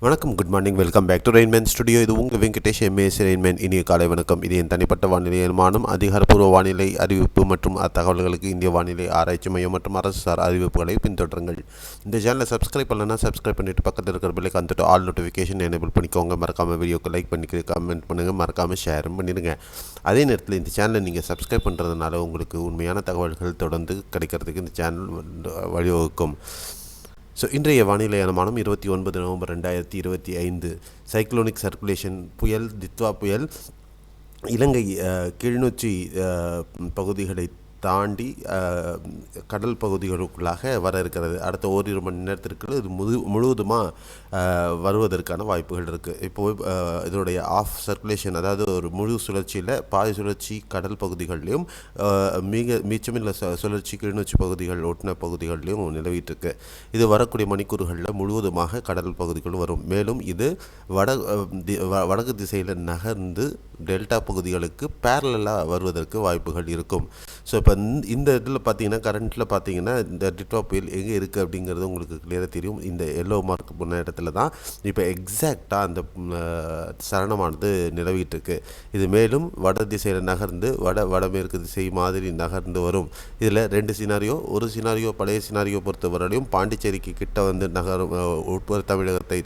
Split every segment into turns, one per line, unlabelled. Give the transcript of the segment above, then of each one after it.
வணக்கம், good morning, welcome back to rainman studio. இது உங்கள் வெங்கடேஷ் எம்ஏஎஸ் ரெயின்மேன். இனிய காலை வணக்கம். இது என் தனிப்பட்ட வானிலை அனுமானம், அதிகாரப்பூர்வ வானிலை அறிவிப்பு மற்றும் அத்தகவல்களுக்கு இந்திய வானிலை ஆராய்ச்சி மையம் மற்றும் அரசு சார் அறிவிப்புகளை பின்தொடருங்கள். இந்த சேனலை சப்ஸ்கிரைப் பண்ணலன்னா சப்ஸ்கிரைப் பண்ணிவிட்டு பக்கத்தில் இருக்கிற பிள்ளைக்கு வந்துட்டு ஆல் நோட்டிஃபிகேஷன் எனேபிள் பண்ணிக்கோங்க. மறக்காமல் வீடியோக்கு லைக் பண்ணிக்க, கமெண்ட் பண்ணுங்கள், மறக்காமல் ஷேரும் பண்ணிடுங்க. அதே நேரத்தில் இந்த சேனலை நீங்கள் சப்ஸ்கிரைப் பண்ணுறதுனால உங்களுக்கு உண்மையான தகவல்கள் தொடர்ந்து கிடைக்கிறதுக்கு இந்த சேனல் வழிவகுக்கும். ஸோ இன்றைய வானிலை அனுமானம் 29 நவம்பர் 2025. சைக்ளோனிக் சர்க்குலேஷன் புயல் தித்வா புயல் இலங்கை கிளிநொச்சி பகுதிகளை தாண்டி கடல் பகுதிகளுக்குள்ளாக வர இருக்கிறது. அடுத்த ஓரிரு மணி நேரத்திற்கு இது முழுவதுமாக வருவதற்கான வாய்ப்புகள் இருக்குது. இப்போது இதனுடைய ஆஃப் சர்க்குலேஷன், அதாவது ஒரு முழு சுழற்சியில் பாதி சுழற்சி கடல் பகுதிகள்லையும் மிச்சமில்ல சுழற்சி கிளிநொச்சி பகுதிகள் ஒட்டின பகுதிகள்லையும் நிலவிட்டுருக்கு. இது வரக்கூடிய மணிக்கூறுகளில் முழுவதுமாக கடல் பகுதிகள் வரும். மேலும் இது வடக்கு திசையில் நகர்ந்து டெல்டா பகுதிகளுக்கு பேரலாக வருவதற்கு வாய்ப்புகள் இருக்கும். ஸோ இப்போ இந்த இதில் பார்த்தீங்கன்னா, கரண்ட்டில் பார்த்தீங்கன்னா இந்த டிட்வா புயல் எங்கே இருக்குது அப்படிங்கிறது உங்களுக்கு கிளியராக தெரியும். இந்த எல்லோ மார்க் போன இடத்துல தான் இப்போ எக்ஸாக்டாக அந்த சரணமானது நிலவிட்டுருக்கு. இது மேலும் வட திசையில் நகர்ந்து வடமேற்கு திசை மாதிரி நகர்ந்து வரும். இதில் ரெண்டு சினாரியோ. ஒரு சினாரியோ பழைய சினாரியோ பொறுத்தவரையிலும் பாண்டிச்சேரிக்கு கிட்ட வந்து நகரும், உட்புற தமிழகத்தை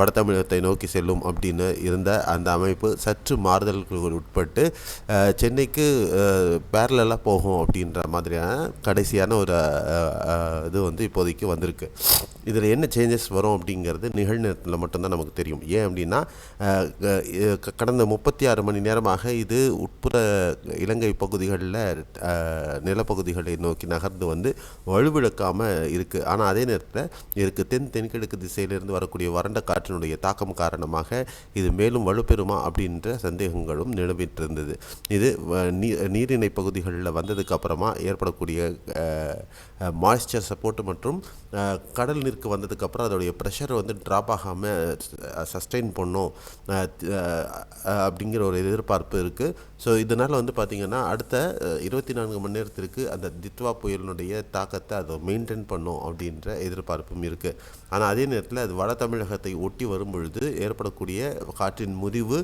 வட தமிழகத்தை நோக்கி செல்லும் அப்படின்னு இருந்த அந்த அமைப்பு சற்று மாறுதல்களுக்கு உட்பட்டு சென்னைக்கு பேரலாக போகும் அப்படின்ற மாதிரியான கடைசியான ஒரு இது வந்து இப்போதைக்கு வந்திருக்கு. இதில் என்ன சேஞ்சஸ் வரும் அப்படிங்கிறது நிகழ்நேரத்தில் மட்டும்தான் நமக்கு தெரியும். ஏன் அப்படின்னா, கடந்த 36 மணி நேரமாக இது உட்புற இலங்கை பகுதிகளில் நிலப்பகுதிகளை நோக்கி நகர்ந்து வந்து வலுவிழக்காமல் இருக்குது. ஆனால் அதே நேரத்தில் இதுக்கு தென்கிழக்கு திசையிலிருந்து வரக்கூடிய வறண்ட காற்றினுடைய தாக்கம் காரணமாக இது மேலும் வலுப்பெறுமா அப்படின்ற சந்தேகங்களும் நிலவிட்டு இருந்தது. இது நீரிணை பகுதிகளில் வந்ததுக்கு அப்புறமா ஏற்படக்கூடிய மாய்ஸ்சர் சப்போர்ட் மற்றும் கடல் நீருக்கு வந்ததுக்கப்புறம் அதோடைய ப்ரெஷர் வந்து ட்ராப் ஆகாமல் சஸ்டெயின் பண்ணும் அப்படிங்கிற ஒரு எதிர்பார்ப்பு இருக்குது. ஸோ இதனால் வந்து பார்த்திங்கன்னா அடுத்த 24 மணி நேரத்திற்கு அந்த தித்வா புயலினுடைய தாக்கத்தை அதை மெயின்டைன் பண்ணும் அப்படின்ற எதிர்பார்ப்பும் இருக்குது. ஆனால் அதே நேரத்தில் அது வட தமிழகத்தை ஒட்டி வரும் பொழுது ஏற்படக்கூடிய காற்றின் முறிவு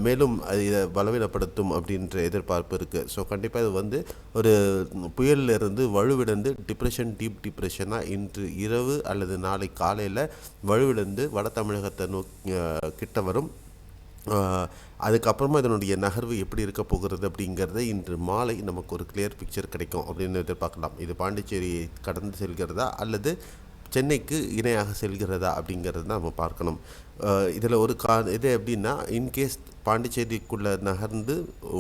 மேலும் இதை பலவீனப்படுத்தும் அப்படின்ற எதிர்பார்ப்பு இருக்குது. ஸோ கண்டிப்பாக இது வந்து ஒரு புயலிலிருந்து வலுவிழந்து டீப் டிப்ரெஷனாக இன்று இரவு அல்லது நாளை காலையில் வலுவிழந்து வட தமிழகத்தை கிட்ட வரும். அதுக்கப்புறமா இதனுடைய நகர்வு எப்படி இருக்க போகிறது அப்படிங்கிறத இன்று மாலை நமக்கு ஒரு கிளியர் பிக்சர் கிடைக்கும் அப்படின்னு எதிர்பார்க்கலாம். இது பாண்டிச்சேரியை கடந்து செல்கிறதா அல்லது சென்னைக்கு இணையாக செல்கிறதா அப்படிங்கிறது தான் நம்ம பார்க்கணும். இதில் ஒரு இது எப்படின்னா, இன்கேஸ் பாண்டிச்சேரிக்குள்ளே நகர்ந்து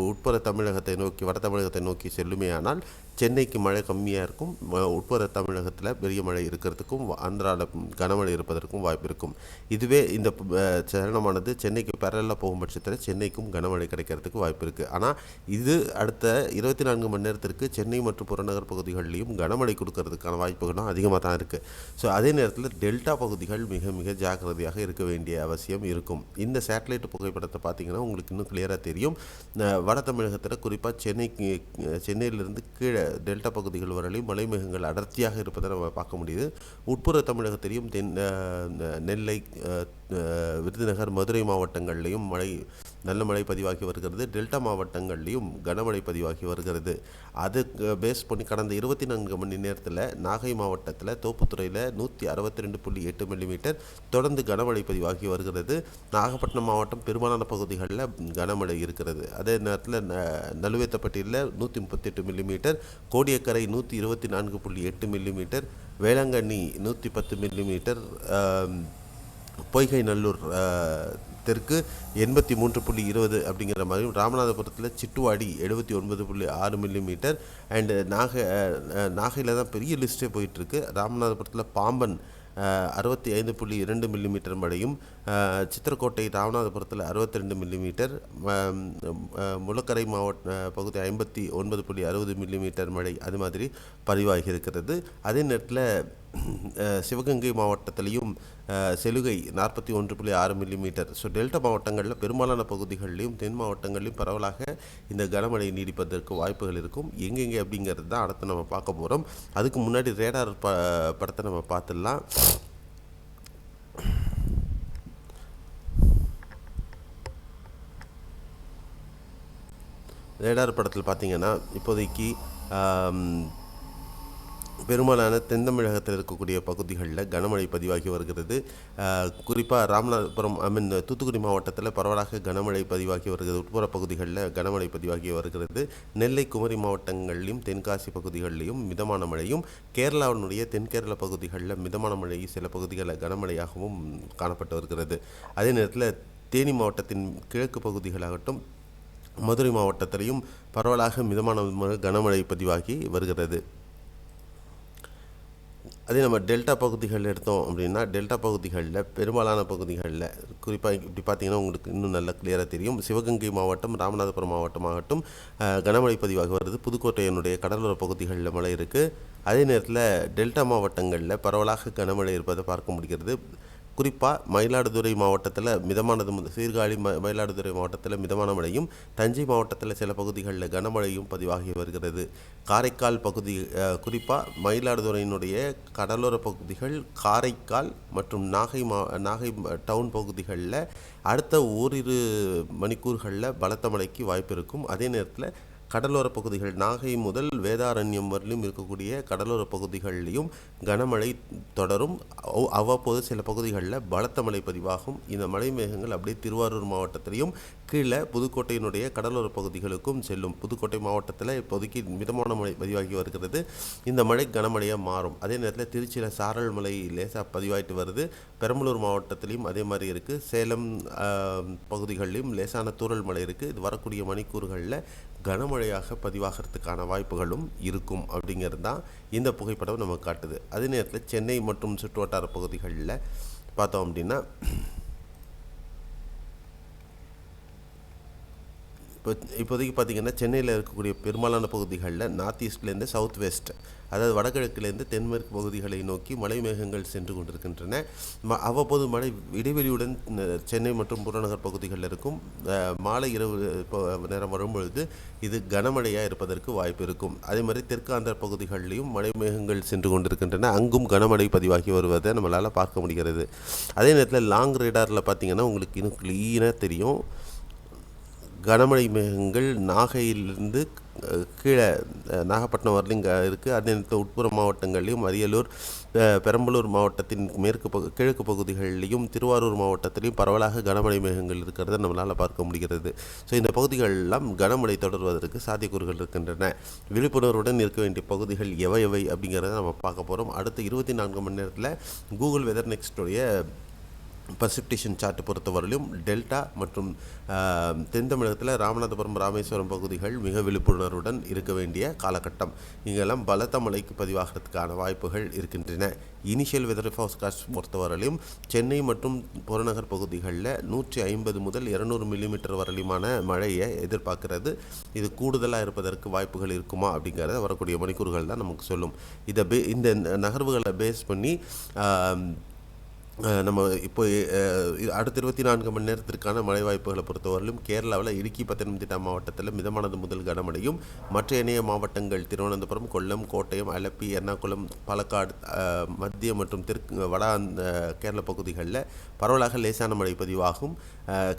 உட்புற தமிழகத்தை நோக்கி வட தமிழகத்தை நோக்கி செல்லுமே ஆனால் சென்னைக்கு மழை கம்மியாக இருக்கும். உட்புற தமிழகத்தில் பெரிய மழை இருக்கிறதுக்கும் ஆந்திராவில் கனமழை இருப்பதற்கும் வாய்ப்பு இருக்கும். இதுவே இந்த சரணமானது சென்னைக்கு பேரலாக போகும் பட்சத்தில் சென்னைக்கும் கனமழை கிடைக்கிறதுக்கு வாய்ப்பு இருக்குது. ஆனால் இது அடுத்த 24 மணி நேரத்திற்கு சென்னை மற்றும் புறநகர் பகுதிகளிலையும் கனமழை கொடுக்கறதுக்கான வாய்ப்புகளும் அதிகமாக தான் இருக்குது. ஸோ அதே நேரத்தில் டெல்டா பகுதிகள் மிக மிக ஜாக்கிரதையாக இருக்க வேண்டிய அவசியம் இருக்கும். இந்த சேட்டலைட் புகைப்படத்தை பார்த்தீங்கன்னா உங்களுக்கு இன்னும் கிளியராக தெரியும். வட தமிழகத்தில் குறிப்பாக சென்னையிலிருந்து கீழே டெல்டா பகுதிகள் வரையிலும் மலைமேகங்கள் அடர்த்தியாக இருப்பதை நம்ம பார்க்க முடியுது. உட்புற தமிழகத்திலையும் நெல்லை, விருதுநகர், மதுரை மாவட்டங்கள்லேயும் நல்ல மழை பதிவாகி வருகிறது. டெல்டா மாவட்டங்கள்லேயும் கனமழை பதிவாகி வருகிறது. அது பேஸ் பண்ணி கடந்த 24 மணி நேரத்தில் நாகை மாவட்டத்தில் தோப்புத்துறையில் 162.8 மில்லிமீட்டர் தொடர்ந்து கனமழை பதிவாகி வருகிறது. நாகப்பட்டினம் மாவட்டம் பெரும்பாலான பகுதிகளில் கனமழை இருக்கிறது. அதே நேரத்தில் நலுவேத்தப்பட்டியில் 138 millimetre, Kodiyakkarai 124.8 millimetre, Velankanni 110 millimetre, Poigai Nallur தெற்கு 83.20 அப்படிங்கிற மாதிரியும், ராமநாதபுரத்தில் சிட்டுவாடி 79.6 மில்லிமீட்டர் அண்டு நாகையில் தான் பெரிய லிஸ்ட்டே போயிட்டுருக்கு. ராமநாதபுரத்தில் பாம்பன் 65.2 மில்லிமீட்டர் மழையும், சித்திரக்கோட்டை ராமநாதபுரத்தில் 62 மில்லிமீட்டர், முலக்கரை பகுதி 59.60 மில்லிமீட்டர் மழை அது மாதிரி பதிவாகி இருக்கிறது. அதே நேரத்தில் சிவகங்கை மாவட்டத்திலையும் செலுகை 41.6 மில்லிமீட்டர். ஸோ டெல்டா மாவட்டங்களில் பெரும்பாலான பகுதிகளிலையும் தென் மாவட்டங்களிலும் பரவலாக இந்த கனமழை நீடிப்பதற்கு வாய்ப்புகள் இருக்கும். எங்கெங்கே அப்படிங்கிறது தான் அடுத்து நம்ம பார்க்க போகிறோம். அதுக்கு முன்னாடி ரேடார் படத்தை நம்ம பார்த்துடலாம். ரேடார் படத்தில் பார்த்திங்கன்னா இப்போதைக்கு பெரும்பாலான தென் தமிழகத்தில் இருக்கக்கூடிய பகுதிகளில் கனமழை பதிவாகி வருகிறது. குறிப்பாக ராமநாதபுரம் தூத்துக்குடி மாவட்டத்தில் பரவலாக கனமழை பதிவாகி வருகிறது. உட்புற பகுதிகளில் கனமழை பதிவாகி வருகிறது. நெல்லை குமரி மாவட்டங்களிலும் தென்காசி பகுதிகளிலும் மிதமான மழையும், கேரளாவினுடைய தென்கேரள பகுதிகளில் மிதமான மழை சில பகுதிகளில் கனமழையாகவும் காணப்பட்டு வருகிறது. அதே நேரத்தில் தேனி மாவட்டத்தின் கிழக்கு பகுதிகளாகட்டும் மதுரை மாவட்டத்திலையும் பரவலாக மிதமான கனமழை பதிவாகி வருகிறது. அதே நம்ம டெல்டா பகுதிகள் எடுத்தோம் அப்படின்னா டெல்டா பகுதிகளில் பெரும்பாலான பகுதிகளில் குறிப்பாக இப்படி பார்த்திங்கன்னா உங்களுக்கு இன்னும் நல்லா கிளியராக தெரியும். சிவகங்கை மாவட்டம், ராமநாதபுரம் மாவட்டமாகட்டும் கனமழை பதிவாக வருது. புதுக்கோட்டையினுடைய கடலோர பகுதிகளில் மழை இருக்குது. அதே நேரத்தில் டெல்டா மாவட்டங்களில் பரவலாக கனமழை இருப்பதை பார்க்க முடிகிறது. குறிப்பாக மயிலாடுதுறை மாவட்டத்தில் மிதமானது சீர்காழி மயிலாடுதுறை மாவட்டத்தில் மிதமான மழையும், தஞ்சை மாவட்டத்தில் சில பகுதிகளில் கனமழையும் பதிவாகி வருகிறது. காரைக்கால் பகுதி குறிப்பாக மயிலாடுதுறையினுடைய கடலோர பகுதிகள், காரைக்கால் மற்றும் நாகை டவுன் பகுதிகளில் அடுத்த ஓரிரு மணிக்கூர்களில் பலத்த மழைக்கு வாய்ப்பு இருக்கும். அதே நேரத்தில் கடலோர பகுதிகள் நாகை முதல் வேதாரண்யம் வரலும் இருக்கக்கூடிய கடலோர பகுதிகளிலையும் கனமழை தொடரும். அவ்வப்போது சில பகுதிகளில் பலத்த மழை பதிவாகும். இந்த மழை மேகங்கள் அப்படியே திருவாரூர் மாவட்டத்திலையும் கீழே புதுக்கோட்டையினுடைய கடலோர பகுதிகளுக்கும் செல்லும். புதுக்கோட்டை மாவட்டத்தில் இப்போதைக்கு மிதமான மழை பதிவாகி வருகிறது. இந்த மழை கனமழையாக மாறும். அதே நேரத்தில் திருச்சியில் சாரல் மழை லேசாக பதிவாகிட்டு வருது. பெரம்பலூர் மாவட்டத்திலையும் அதே மாதிரி இருக்குது. சேலம் பகுதிகளிலும் லேசான தூறல் மழை இருக்குது. இது வரக்கூடிய மணிக்கூறுகளில் கனமழையாக பதிவாகிறதுக்கான வாய்ப்புகளும் இருக்கும் அப்படிங்கிறது தான் இந்த புகைப்படம் நமக்கு காட்டுது. அதே நேரத்தில் சென்னை மற்றும் சுற்றுவட்டார பகுதிகளில் பார்த்தோம் அப்படின்னா இப்போதைக்கு பார்த்திங்கன்னா சென்னையில் இருக்கக்கூடிய பெரும்பாலான பகுதிகளில் நார்த் ஈஸ்ட்லேருந்து சவுத் வெஸ்ட், அதாவது வடகிழக்கிலேருந்து தென்மேற்கு பகுதிகளை நோக்கி மழை மேகங்கள் சென்று கொண்டிருக்கின்றன. அவ்வப்போது மழை இடைவெளியுடன் சென்னை மற்றும் புறநகர் பகுதிகளில் இருக்கும். மாலை இரவு நேரம் வரும்பொழுது இது கனமழையாக இருப்பதற்கு வாய்ப்பு இருக்கும். அதே மாதிரி தெற்கு ஆந்திர பகுதிகளிலையும் மழை மேகங்கள் சென்று கொண்டிருக்கின்றன. அங்கும் கனமழை பதிவாகி வருவதை நம்மளால் பார்க்க முடிகிறது. அதே நேரத்தில் லாங் ரேடாரில் பார்த்திங்கன்னா உங்களுக்கு இன்னும் க்ளீனாக தெரியும். கனமழை மேகங்கள் நாகையிலிருந்து கீழே நாகப்பட்டினம் வரலையும் இருக்குது. அதே நேரத்தில் உட்புற மாவட்டங்கள்லையும் அரியலூர், பெரம்பலூர் மாவட்டத்தின் கிழக்கு பகுதிகளிலையும் திருவாரூர் மாவட்டத்திலையும் பரவலாக கனமழை மேகங்கள் இருக்கிறத நம்மளால் பார்க்க முடிகிறது. ஸோ இந்த பகுதிகளெல்லாம் கனமழை தொடர்வதற்கு சாத்தியக்கூறுகள் இருக்கின்றன. விழிப்புணர்வுடன் இருக்க வேண்டிய பகுதிகள் எவை அப்படிங்கிறத நம்ம பார்க்க போகிறோம். அடுத்த 24 மணி நேரத்தில் கூகுள் வெதர் நெக்ஸ்டுடைய பர்சிப்டேஷன் சார்ட் பொறுத்தவரையிலும் டெல்டா மற்றும் தென் தமிழகத்தில் ராமநாதபுரம், ராமேஸ்வரம் பகுதிகள் மிக விழிப்புணர்வுடன் இருக்க வேண்டிய காலகட்டம். இங்கெல்லாம் பலத்த மழைக்கு பதிவாகிறதுக்கான வாய்ப்புகள் இருக்கின்றன. இனிஷியல் வெதர் ஃபோர்காஸ்ட் பொறுத்தவரையிலும் சென்னை மற்றும் புறநகர் பகுதிகளில் 150 முதல் 200 மில்லிமீட்டர் வரலுமான மழையை எதிர்பார்க்கிறது. இது கூடுதலாக இருப்பதற்கு வாய்ப்புகள் இருக்குமா அப்படிங்கிறத வரக்கூடிய மணிக்கூறுகள் தான் நமக்கு சொல்லும். இந்த நகர்வுகளை பேஸ் பண்ணி நம்ம இப்போ அடுத்த 24 மணி நேரத்திற்கான மழை வாய்ப்புகளை பொறுத்தவரையிலும் கேரளாவில் இடுக்கி, பத்தனம்திட்டா மாவட்டத்தில் மிதமானது முதல் கனமழையும், மற்ற இணைய மாவட்டங்கள் திருவனந்தபுரம், கொல்லம், கோட்டயம், அலப்பி, எர்ணாகுளம், பாலக்காடு, மத்திய மற்றும் தெற்கு வட கேரள பகுதிகளில் பரவலாக லேசான மழை பதிவாகும்.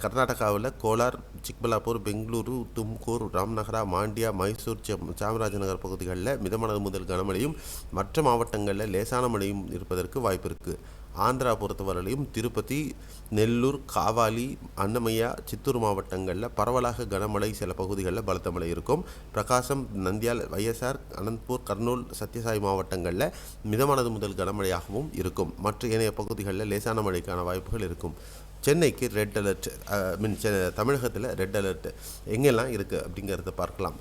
கர்நாடகாவில் கோலார், சிக்பலாப்பூர், பெங்களூரு, தும்கூர், ராம்நகரா, மாண்டியா, மைசூர், சாமராஜநகர் பகுதிகளில் மிதமானது முதல் கனமழையும், மற்ற மாவட்டங்களில் லேசான மழையும் இருப்பதற்கு வாய்ப்பு இருக்குது. ஆந்திரா பொறுத்தவரையிலும் திருப்பதி, நெல்லூர், காவாலி, அன்னமய்யா, சித்தூர் மாவட்டங்களில் பரவலாக கனமழை, சில பகுதிகளில் பலத்த மழை இருக்கும். பிரகாசம், நந்தியால், வைஎஸ்ஆர், அனந்த்பூர், கர்னூல், சத்யசாய் மாவட்டங்களில் மிதமானது முதல் கனமழையாகவும் இருக்கும். மற்ற ஏனைய பகுதிகளில் லேசான மழைக்கான வாய்ப்புகள் இருக்கும். சென்னைக்கு ரெட் அலர்ட், தமிழகத்தில் ரெட் அலர்ட் எங்கெல்லாம் இருக்குது அப்படிங்கிறத பார்க்கலாம்.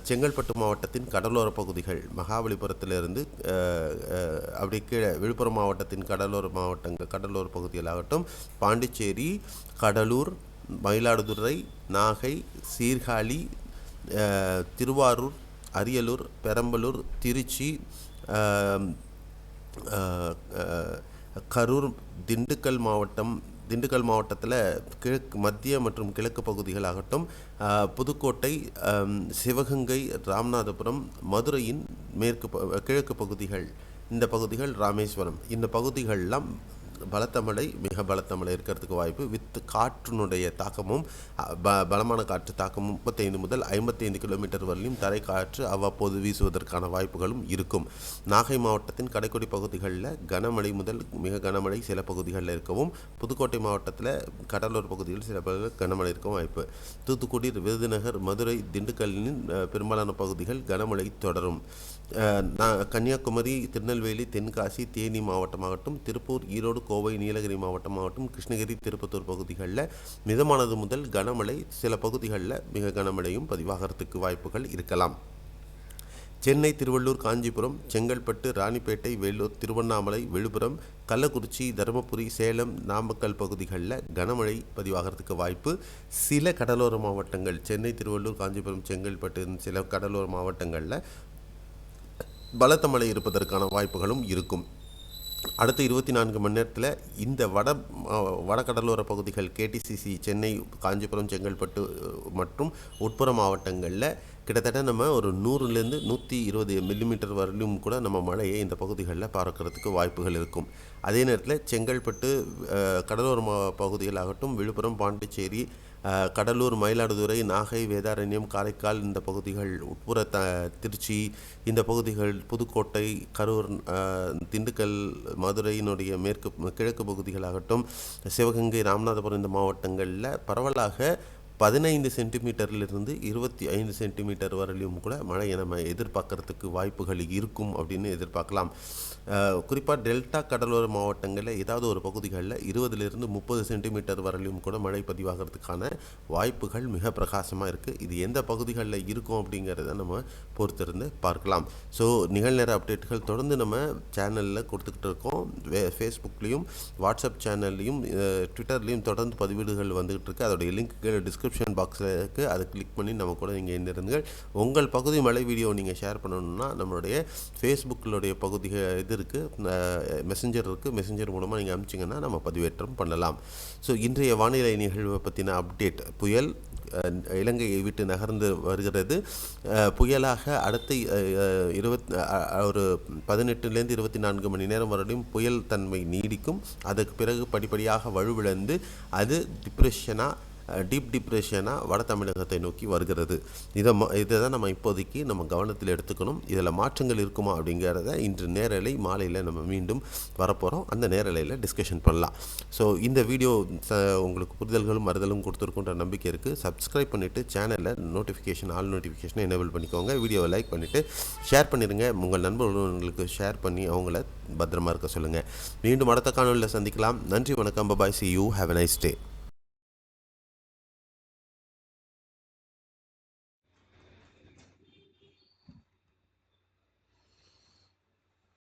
செங்கல்பட்டு மாவட்டத்தின் கடலோர பகுதிகள், மகாபலிபுரத்திலிருந்து அப்படி கீழே விழுப்புரம் மாவட்டத்தின் கடலோர பகுதிகளாகட்டும், பாண்டிச்சேரி, கடலூர், மயிலாடுதுறை, நாகை, சீர்காழி, திருவாரூர், அரியலூர், பெரம்பலூர், திருச்சி, கரூர், திண்டுக்கல் மாவட்டத்தில் மத்திய மற்றும் கிழக்கு பகுதிகளாகட்டும், புதுக்கோட்டை, சிவகங்கை, ராமநாதபுரம், மதுரையின் கிழக்கு பகுதிகள், இந்த பகுதிகள், ராமேஸ்வரம், இந்த பகுதிகளெல்லாம் பலத்த மழை, மிக பலத்த மழை இருக்கிறதுக்கு வாய்ப்பு. வித் காற்றினுடைய தாக்கமும் பலமான காற்று தாக்கமும் 35 முதல் 55 கிலோமீட்டர் வரலையும் தரை காற்று அவ்வப்போது வீசுவதற்கான வாய்ப்புகளும் இருக்கும். நாகை மாவட்டத்தின் கடைக்கோடி பகுதிகளில் கனமழை முதல் மிக கனமழை சில பகுதிகளில் இருக்கவும், புதுக்கோட்டை மாவட்டத்தில் கடலோர பகுதிகளில் சில பகுதிகளில் கனமழை இருக்கும் வாய்ப்பு. தூத்துக்குடி, விருதுநகர், மதுரை, திண்டுக்கல்லின் பெரும்பாலான பகுதிகள் கனமழை தொடரும். கன்னியாகுமரி, திருநெல்வேலி, தென்காசி, தேனி மாவட்டமாகட்டும், திருப்பூர், ஈரோடு, கோவை, நீலகிரி மாவட்டமாகட்டும், கிருஷ்ணகிரி, திருப்பத்தூர் பகுதிகளில் மிதமானது முதல் கனமழை, சில பகுதிகளில் மிக கனமழையும் பதிவாகிறதுக்கு வாய்ப்புகள் இருக்கலாம். சென்னை, திருவள்ளூர், காஞ்சிபுரம், செங்கல்பட்டு, ராணிப்பேட்டை, வேலூர், திருவண்ணாமலை, விழுப்புரம், கள்ளக்குறிச்சி, தருமபுரி, சேலம், நாமக்கல் பகுதிகளில் கனமழை பதிவாகிறதுக்கு வாய்ப்பு. சில கடலோர மாவட்டங்கள், சென்னை, திருவள்ளூர், காஞ்சிபுரம், செங்கல்பட்டு சில கடலோர மாவட்டங்களில் பலத்த மழை இருப்பதற்கான வாய்ப்புகளும் இருக்கும். அடுத்த 24 மணி நேரத்தில் இந்த வடகடலோர பகுதிகள் கேடிசிசி, சென்னை, காஞ்சிபுரம், செங்கல்பட்டு மற்றும் உட்புற மாவட்டங்களில் கிட்டத்தட்ட நம்ம ஒரு 100லேருந்து 120 மில்லிமீட்டர் வரலும் கூட நம்ம மழையை இந்த பகுதிகளில் பார்க்கறதுக்கு வாய்ப்புகள் இருக்கும். அதே நேரத்தில் செங்கல்பட்டு கடலோர பகுதிகளாகட்டும், விழுப்புரம், பாண்டிச்சேரி, கடலூர், மயிலாடுதுறை, நாகை, வேதாரண்யம், காரைக்கால் இந்த பகுதிகள், உட்புற திருச்சி இந்த பகுதிகள், புதுக்கோட்டை, கரூர், திண்டுக்கல், மதுரையினுடைய கிழக்கு பகுதிகளாகட்டும், சிவகங்கை, ராமநாதபுரம் இந்த மாவட்டங்களில் பரவலாக 15 சென்டிமீட்டர்லேருந்து 25 சென்டிமீட்டர் வரலையும் கூட மழையை நம்ம எதிர்பார்க்கறதுக்கு வாய்ப்புகள் இருக்கும் அப்படின்னு எதிர்பார்க்கலாம். குறிப்பாக டெல்டா கடலோர மாவட்டங்களில் ஏதாவது ஒரு பகுதிகளில் 20லேருந்து 30 சென்டிமீட்டர் வரலையும் கூட மழை பதிவாகிறதுக்கான வாய்ப்புகள் மிக பிரகாசமாக இருக்குது. இது எந்த பகுதிகளில் இருக்கும் அப்படிங்கிறத நம்ம பொறுத்திருந்து பார்க்கலாம். ஸோ நிகழ்நேர அப்டேட்டுகள் தொடர்ந்து நம்ம சேனலில் கொடுத்துக்கிட்டு இருக்கோம். ஃபேஸ்புக்லேயும், வாட்ஸ்அப் சேனல்லையும், ட்விட்டர்லேயும் தொடர்ந்து பதிவீடுகள் வந்துகிட்டு இருக்குது. அதோடைய லிங்க் டிஸ்கிரிப்ஷன் பாக்ஸில் இருக்குது. அதை கிளிக் பண்ணி நம்ம கூட நீங்கள் இணைந்திருங்கள். உங்கள் பகுதி மழை வீடியோ நீங்கள் ஷேர் பண்ணணுன்னா நம்மளுடைய ஃபேஸ்புக்கிலுடைய பகுதிகள் இருக்குது, மெசஞ்சர் இருக்குது. மெசஞ்சர் மூலமாக நீங்கள் அனுப்பிச்சிங்கன்னா நம்ம பதிவேற்றம் பண்ணலாம். ஸோ இன்றைய வானிலை நிகழ்வை பற்றின அப்டேட்: புயல் இலங்கையை விட்டு நகர்ந்து வருகிறது. புயலாக அடுத்த ஒரு 18லேருந்து 24 மணி நேரம் வரையும் புயல் தன்மை நீடிக்கும். அதற்கு பிறகு படிப்படியாக வலுவிழந்து அது டீப் டிப்ரெஷனாக வட தமிழகத்தை நோக்கி வருகிறது. இதை தான் நம்ம இப்போதைக்கு நம்ம கவனத்தில் எடுத்துக்கணும். இதில் மாற்றங்கள் இருக்குமா அப்படிங்கிறத இன்று நேரலை மாலையில் நம்ம மீண்டும் வரப்போகிறோம். அந்த நேரலையில் டிஸ்கஷன் பண்ணலாம். ஸோ இந்த வீடியோ உங்களுக்கு புரிதல்களும் மறுதலும் கொடுத்துருக்குன்ற நம்பிக்கை இருக்குது. சப்ஸ்கிரைப் பண்ணிவிட்டு சேனலில் ஆல் நோட்டிஃபிகேஷனை எனேபிள் பண்ணிக்கோங்க. வீடியோவை லைக் பண்ணிவிட்டு ஷேர் பண்ணிடுங்க. உங்கள் நண்பர்களுக்கு ஷேர் பண்ணி அவங்கள பத்திரமா இருக்க சொல்லுங்கள். மீண்டும் அடுத்த காணொலியில் சந்திக்கலாம். நன்றி, வணக்கம், பாய், see you, have a nice day.